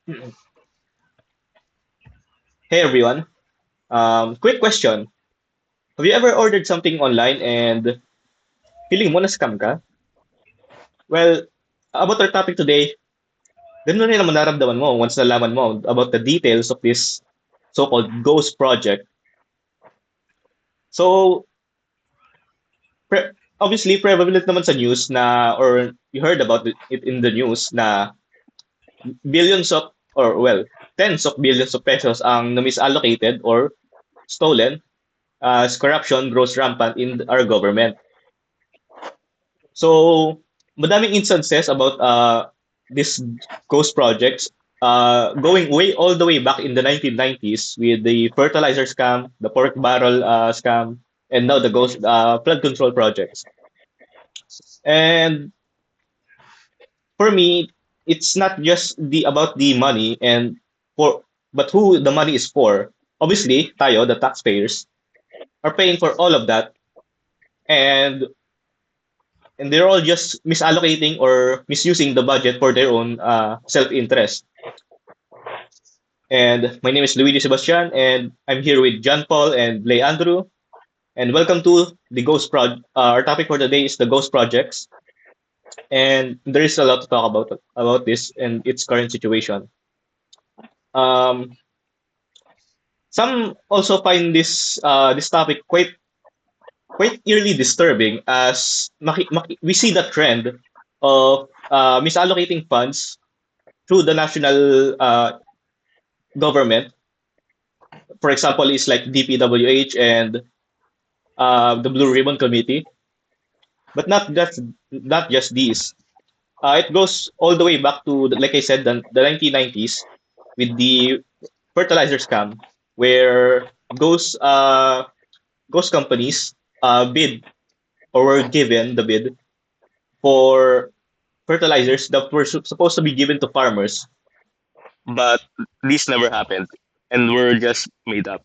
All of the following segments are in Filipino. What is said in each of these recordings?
Hey everyone. Quick question. Have you ever ordered something online and feeling mo na scam ka? Well, about our topic today, ganun rin naman naramdaman mo once nalaman mo about the details of this so-called ghost project. So, obviously, prevalent naman sa news na, or you heard about it in the news na billions of, or well, tens of billions of pesos ang na-misallocated or stolen as corruption grows rampant in our government. So, madaming instances about this ghost projects going way all the way back in the 1990s with the fertilizer scam, the pork barrel scam, and now the ghost flood control projects. And for me, it's not just the about the money and for but who the money is for. Obviously, tayo, the taxpayers, are paying for all of that, and they're all just misallocating or misusing the budget for their own self-interest. And my name is Luigi Sebastian, and I'm here with John Paul and Leandro. And welcome to the Ghost Project. Our topic for today is the Ghost Projects, and there is a lot to talk about this and its current situation. Um, some also find this topic quite eerily disturbing as we see the trend of misallocating funds through the national government. For example, is like DPWH and the Blue Ribbon Committee, but not just these. It goes all the way back to, like I said, the 1990s with the fertilizer scam, where those companies bid or were given the bid for fertilizers that were supposed to be given to farmers, but these never happened and were just made up.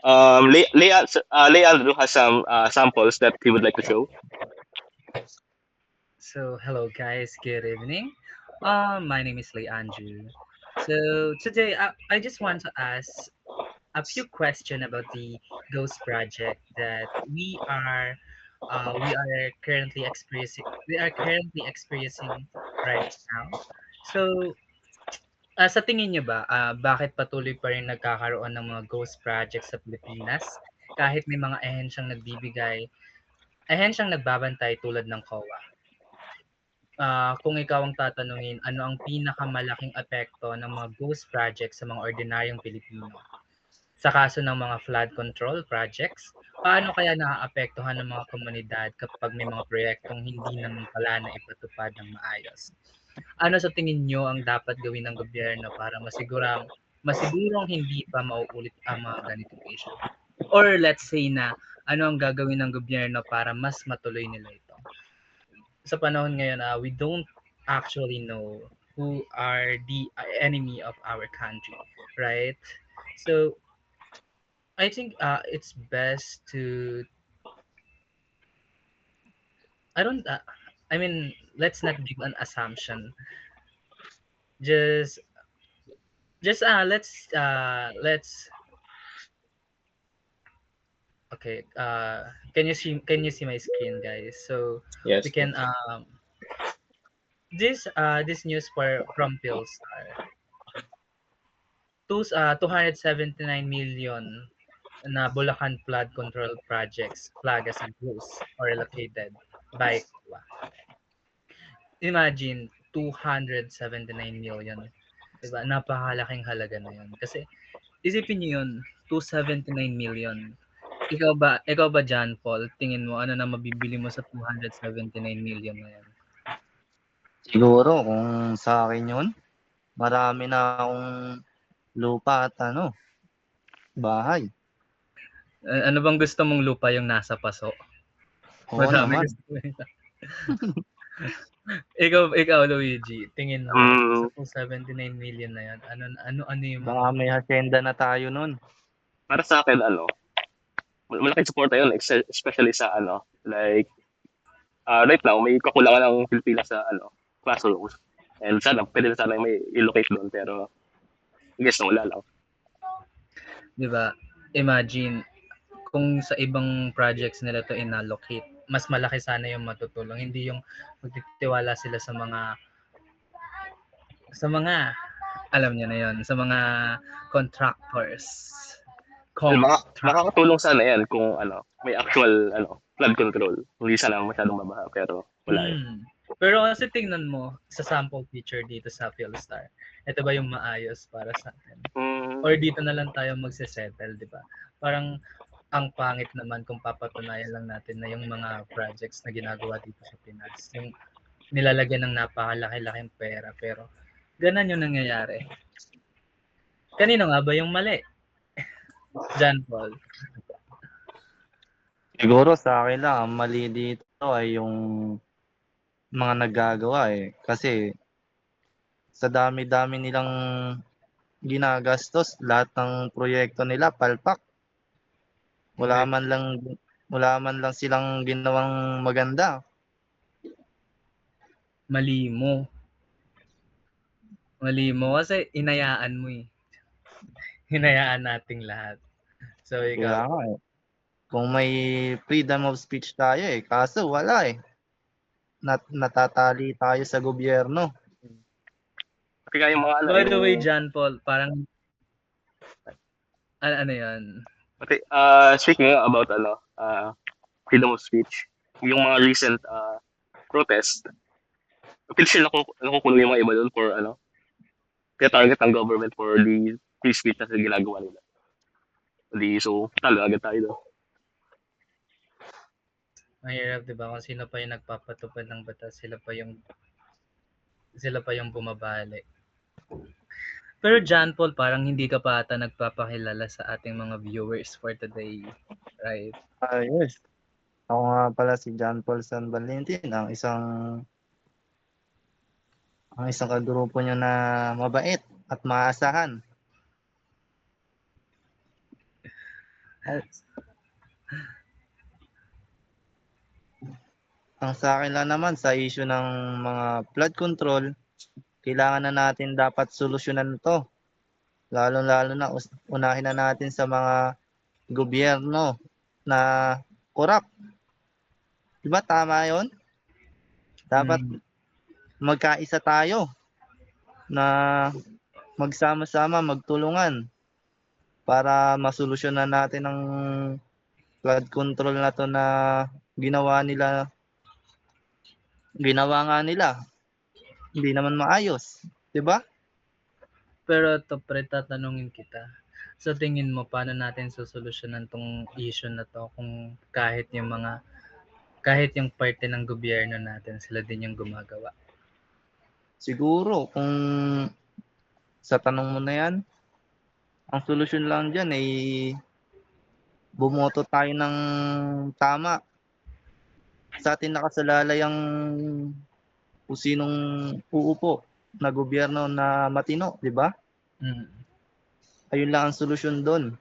Leandro has some samples that he would like to show. So, hello guys, good evening. My name is Lee Andrew. So, today I just want to ask a few questions about the Ghost project that we are currently experiencing right now. So, sa tingin niyo ba, bakit patuloy pa rin nagkakaroon ng mga ghost projects sa Pilipinas kahit may mga ahensyang nagbabantay tulad ng COA? Kung ikaw ang tatanungin, ano ang pinakamalaking epekto ng mga ghost projects sa mga ordinaryong Pilipino? Sa kaso ng mga flood control projects, paano kaya naaapektuhan ng mga komunidad kapag may mga proyektong hindi naman pala na ipatupad ng maayos? Ano sa tingin nyo ang dapat gawin ng gobyerno para masigurong hindi pa mauulit ang mga ganitong issue? Or let's say na ano ang gagawin ng gobyerno para mas matuloy nila ito? Sa panahon ngayon, we don't actually know who are the enemy of our country, right? So I think it's best to I don't I mean let's not give an assumption. Just let's okay. Can you see my screen, guys? So we Yes, can yes. this news from Philstar. 279 million na Bulacan flood control projects flag as ghosts or relocated by COA. Imagine 279 million. 'Di ba? Napakalaking halaga na 'yun. Kasi isipin niyo 'yun, 279 million. Ikaw ba John Paul, tingin mo ano na mabibili mo sa 279 million na 'yan? Siguro kung sa'kin yun, marami na akong lupa at bahay. Ano bang gusto mong lupa yung nasa paso? Oo Madami naman. gusto mo ikaw Luigi, tingin mo sa Mm, 279 million na 'yan, ano yung Baka may hacienda na tayo nun. para sa akin, malaking suporta yun, especially sa like right now, may kakulangan ng Pilipinas sa classrooms. And sana, pwede na sana may i-locate doon, pero I guess na wala lang. Di ba? Imagine, kung sa ibang projects nila to inallocate, mas malaki sana yung matutulong. Hindi yung magtitiwala sila sa mga, alam niyo na yon, sa mga contractors. Well, Contract. makakatulong sana yan kung may actual flood control. Hindi sana masyadong mabaha, pero wala eh. Pero kasi tingnan mo sa sample picture dito sa Philstar, ito ba yung maayos para sa atin? Or dito na lang tayo magse-settle, di ba? Parang ang pangit naman kung papatunayan lang natin na yung mga projects na ginagawa dito sa Pinas, yung nilalagyan ng napakalaki-laking pera, pero ganun yung nangyayari. Kanino nga ba yung mali? John Paul. Siguro sa akin lang, ang mali dito ay yung mga naggagawa eh. Kasi sa dami-dami nilang ginagastos, lahat ng proyekto nila palpak. Wala man lang silang ginawang maganda. Mali mo kasi hinayaan mo eh. Hinayaan nating lahat. So Kaya ikaw, nga eh. Kung may freedom of speech tayo eh, kaso wala eh. Natatali tayo sa gobyerno. Kaya yung mga by the way, John Paul, parang ano yan? Okay, speaking about freedom of speech, yung mga recent protest, feel sure nakukulong yung mga iba doon for kaya target ng government for the free speech na ginagawa nila. So, talo agad tayo doon. Mahirap, di ba? Kung sino pa yung nagpapatupad ng batas, sila pa yung bumabali. Pero John Paul, parang hindi ka pa ata nagpapakilala sa ating mga viewers for today, right? Yes. Ako nga pala si John Paul San Valentin, ang isang kagrupo nyo na mabait at maasahan. Ang sa akin lang naman sa issue ng mga flood control, kailangan na natin dapat solusyonan to. Lalo-lalo na unahin na natin sa mga gobyerno na corrupt. Diba tama 'yon? Dapat magkaisa tayo na magsama-sama, magtulungan para masolusyonan natin ang flood control na to na ginawa nga nila. Hindi naman maayos, 'di ba? Pero to pre, tatanungin kita. Sa tingin mo, paano natin sosolusyonan tong issue na to kung kahit yung parte ng gobyerno natin, sila din yung gumagawa? Siguro kung sa tanong mo na yan, ang solusyon lang dyan ay bumoto tayo ng tama. Sa atin nakasalalay ang kung sinong uupo na gobyerno na matino, di ba? Ayun lang ang solusyon doon.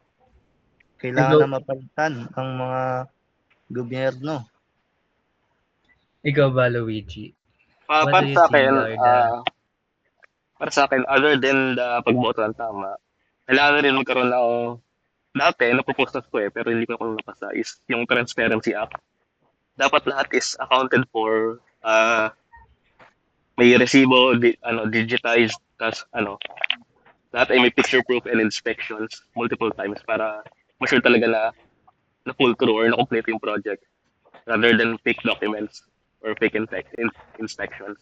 Kailangan na mapalitan ang mga gobyerno. Ikaw ba, Luigi? Para sa akin, other than the pagboto ng tama, kailangan na rin magkaroon ng dati, napropose ko pero hindi ko na napasa, is yung Transparency Act. Dapat lahat is accounted for, may resibo, digitized, tas lahat ay may picture proof and inspections multiple times para ma-sure talaga na full through or na-complete yung project rather than fake documents or fake inspections.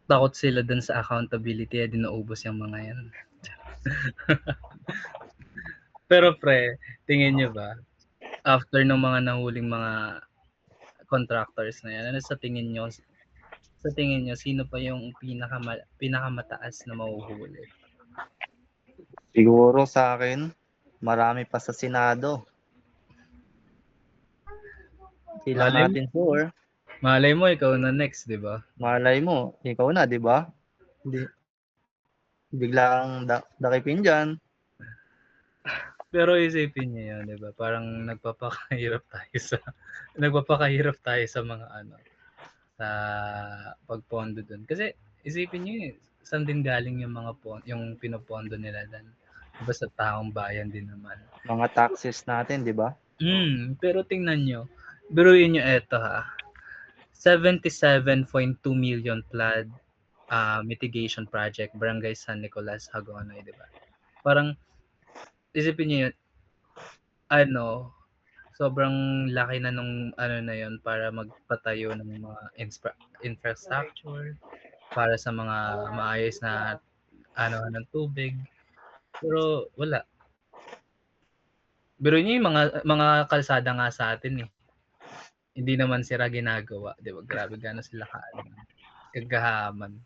Takot sila dun sa accountability at naubos yung mga yan. Pero pre, tingin nyo ba, after ng mga nahuling mga contractors na yan, ano sa tingin nyo, sino pa yung pinakamataas na mahuhuli? Siguro sa akin, marami pa sa Senado. Sila natin sure. Malay mo, ikaw na next, di ba? Malay mo, ikaw na, di ba? Biglang dakipin dyan. Pero isipin niyo yan, di ba? Parang nagpapakahirap tayo sa mga sa pagpondo dun. Kasi isipin niyo saan din galing yung mga yung pinopondo nila dun. Diba sa taong bayan din naman. Mga taxes natin, di ba? Pero tingnan nyo, biruin nyo eto ha. 77.2 million flood mitigation project, Barangay San Nicolas, Hagonoy, di ba? Parang, isipin nyo yun, sobrang laki na nung na yun para magpatayo ng mga infrastructure, para sa mga maayos na ng tubig. Pero wala. Pero yun yung mga kalsada nga sa atin eh. Hindi naman sila ginagawa, 'di ba? Grabe gaano sila kagahaman.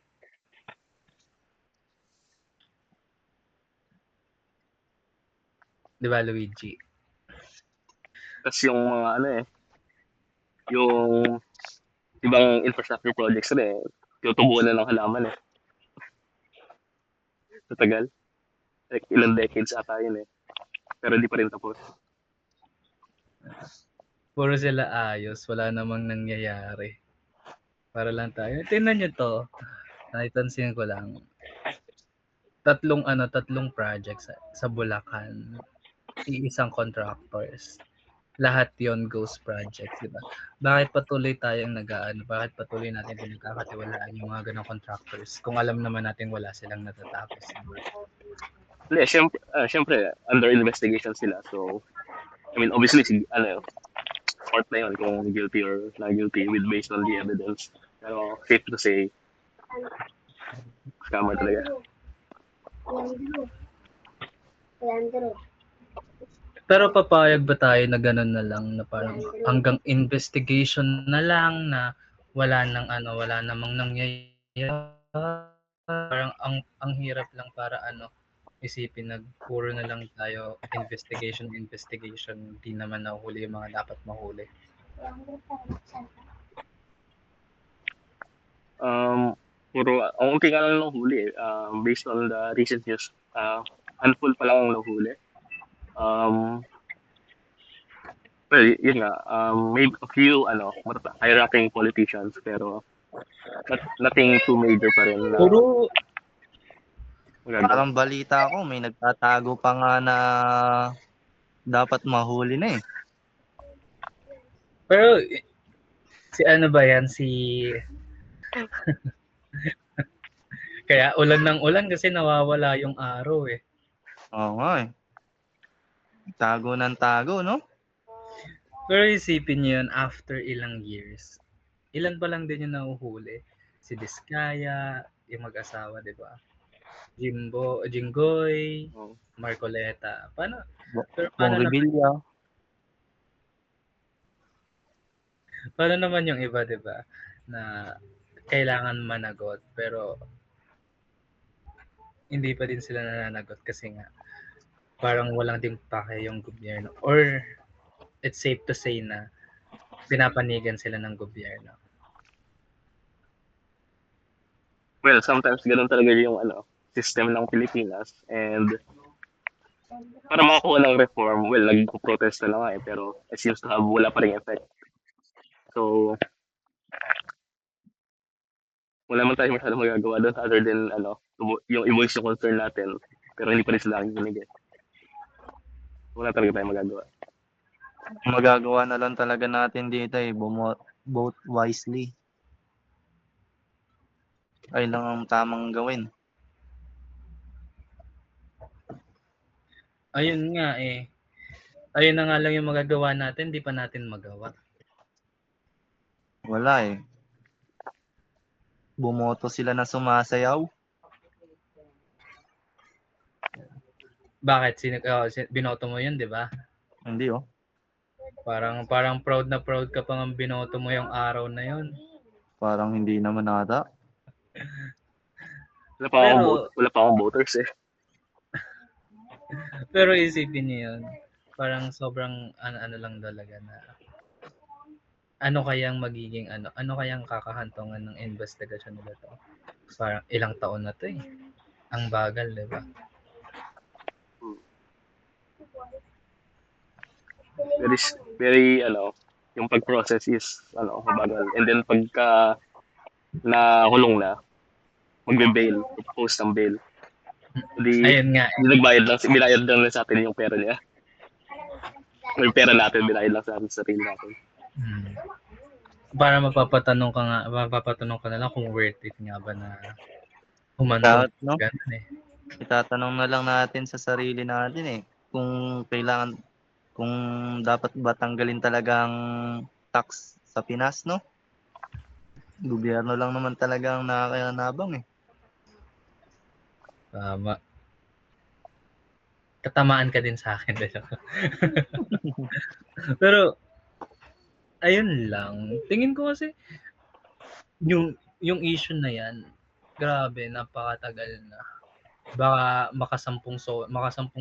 'Di ba, Luigi? Tapos yung mga yung ibang infrastructure projects rin tutubuan na ng halaman sa tagal. Like, ilang decades ata yun pero hindi pa rin tapos. Puro sila ayos, wala namang nangyayari. Para lang tayo. Tingnan niyo to. Naipansin ko lang. Tatlong projects sa Bulacan. Iisang contractors. Lahat yon ghost projects, di ba? Bakit patuloy tayong bakit patuloy natin pinagkakatiwalaan yung mga ganong contractors kung alam naman natin wala silang natatapos, di ba? Hindi, syempre, under investigation sila. So, I mean, obviously, court na yun kung guilty or not guilty based on the evidence. Pero safe to say, scammer talaga. Pero papayag ba tayo na gano'n na lang na parang hanggang investigation na lang na wala namang nangyayari. Parang ang hirap lang para isipin puro na lang tayo investigation, di naman nahuhuli yung mga dapat mahuli. Puro, ang unti nga lang nahuli based on the recent news. Handful pa lang ang nahuli. Well, yun nga, maybe a few, high-ranking politicians, pero nothing too major pa rin. Puro, Parang balita ko, may nagtatago pa nga na dapat mahuli na eh. pero si ano ba yan? Kaya ulan ng ulan kasi nawawala yung araw eh. Oo nga eh. Tago ng tago, no? Pero isipin niyo yun, after ilang years, ilan pa lang din yung nahuhuli? Si Diskaya, yung mag-asawa, di ba? Jinggoy, Marcoleta. Paano Bong Revilla. Paano naman yung iba, di ba? Na kailangan managot, pero hindi pa din sila nananagot kasi nga parang walang din pake yung gobyerno. Or it's safe to say na pinapanigan sila ng gobyerno. Well, sometimes ganun talaga yung system ng Pilipinas, and para makakuha ng reform, well, nagpo-protest na nga pero it seems to have wala pa ring effect. So, wala man tayo masyadong magagawa doon other than yung i-voice yung concern natin, pero hindi pa rin sila nakikinig. Wala talaga tayong magagawa. Magagawa na lang talaga natin dito vote wisely. Ay lang ang tamang gawin. Ayun nga eh. Ayun na nga lang yung magagawa natin, di pa natin magawa. Wala eh. Bumoto sila na sumasayaw. Bakit? Binoto mo yun, di ba? Hindi oh. Parang proud na proud ka pa ng binoto mo yung araw na yun. Parang hindi naman ata. Wala pa akong voters eh. Pero isipin niyo yun. Parang sobrang ano lang talaga na ano kayang magiging ano kayang kakahantungan ng investigasyon nila to. Parang ilang taon na to eh. Ang bagal, di ba? Very yung pag-process is mabagal. And then pagka nahulong na, magbe-bail, post ng bail. Hindi Ayun nga. binayad lang sa atin yung pera niya. Yung pera natin, binayad lang sa atin sa sarili natin. Para mapapatanong ka na lang kung worth it nga ba na humantong. Dapat, no? Ganun eh. Itatanong na lang natin sa sarili natin kung dapat ba tanggalin talagang tax sa Pinas, no? Gobyerno lang naman talagang nakakanabang Tama. Tatamaan ka din sa akin. Pero, ayun lang. Tingin ko kasi, yung issue na yan, grabe, napakatagal na. Baka makasampung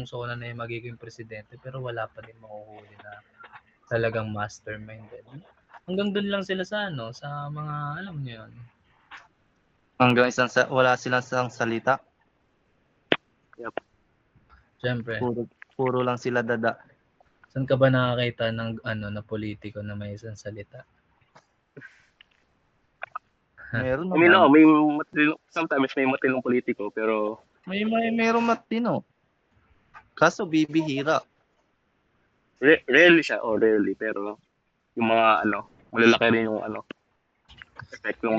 sona na yung magiging presidente, pero wala pa din mahuhuli na talagang masterminded. Hanggang dun lang sila sa mga, alam niyo yun. Hanggang wala silang isang salita. Siyempre. Puro lang sila dada. Saan ka ba nakakita ng na politiko na may isang salita? Meron I mean, naman. sometimes may matinong politiko, pero Meron matino. Kaso bibihira. rarely siya, rarely, pero yung mga malalaki rin yung effect ng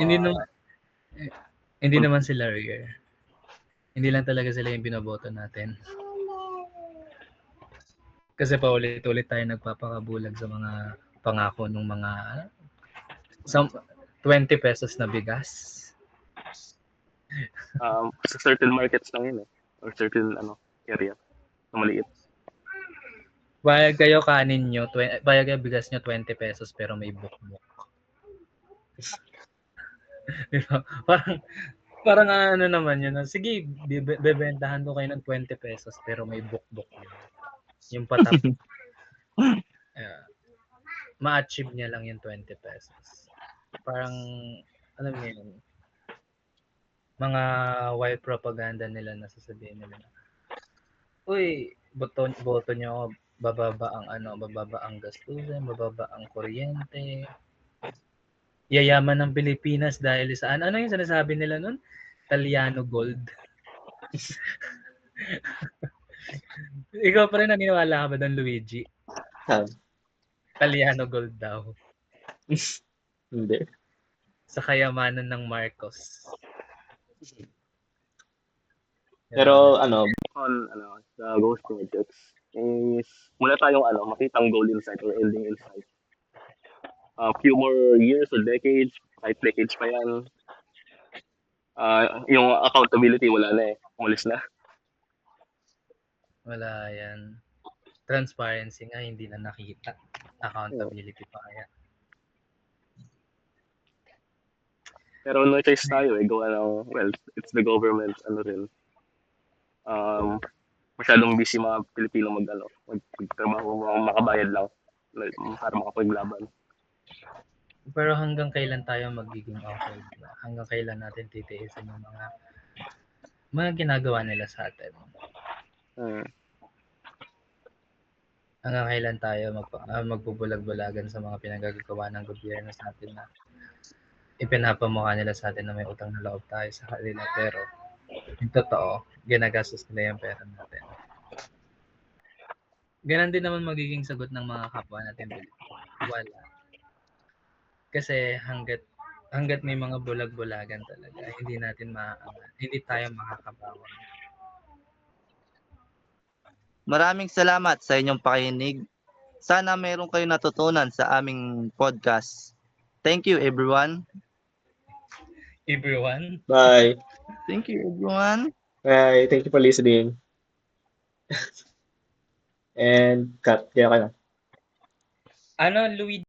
Hindi naman sila rare. Hindi lang talaga sila yung binoboto natin. Kasi paulit-ulit tayo nagpapakabulag sa mga pangako ng mga 20 pesos na bigas. sa certain markets lang yun or certain area na maliit. Bayag kayo kanin nyo, bayag kayo bigas nyo 20 pesos pero may bukbok. Diba? Parang naman yun. Sige, bebentahan ko kayo ng 20 pesos pero may bukbok yun. Yung patap. Ma-achieve niya lang yung 20 pesos. Parang, alam niyo yun, mga white propaganda nila na sasabihin nila na, uy, boto niyo ako, bababa ang gastusin, bababa ang kuryente. Yayaman ng Pilipinas dahil sa ano yung sinasabi nila nun? Italiano gold. Ikaw pa rin naniniwala ka ba doon, Luigi? Italiano gold daw. Hindi. Sa kayamanan ng Marcos. Pero sa ghost projects is wala tayong makitang goal in sight or ending in sight. A few more years or decades, kahit decades pa yan, yung accountability wala na umalis na. Wala yan. Transparency nga hindi na nakita. Accountability pa kaya. Pero no choice tayo it's the government rin. Masyadong busy mga Pilipino magtrabaho, makabayad lang para makapaglaban. Pero hanggang kailan tayo magiging okay? Hanggang kailan natin titiisin yung mga ginagawa nila sa atin? Hanggang kailan tayo magbubulag-bulagan sa mga pinagagawa ng gobyerno sa atin na ipinapamukha nila sa atin na may utang na loob tayo sa kanila, pero yung totoo, ginagastos nila yung pera natin. Ganon din naman magiging sagot ng mga kapwa natin Pilipino. Wala. Kasi hanggat may mga bulag-bulagan talaga, hindi tayo makakabawan. Maraming salamat sa inyong pakinig. Sana meron kayong natutunan sa aming podcast. Thank you, everyone. Bye. Thank you, everyone. Bye. Thank you for listening. And cut. Kaya ka na. Luigi?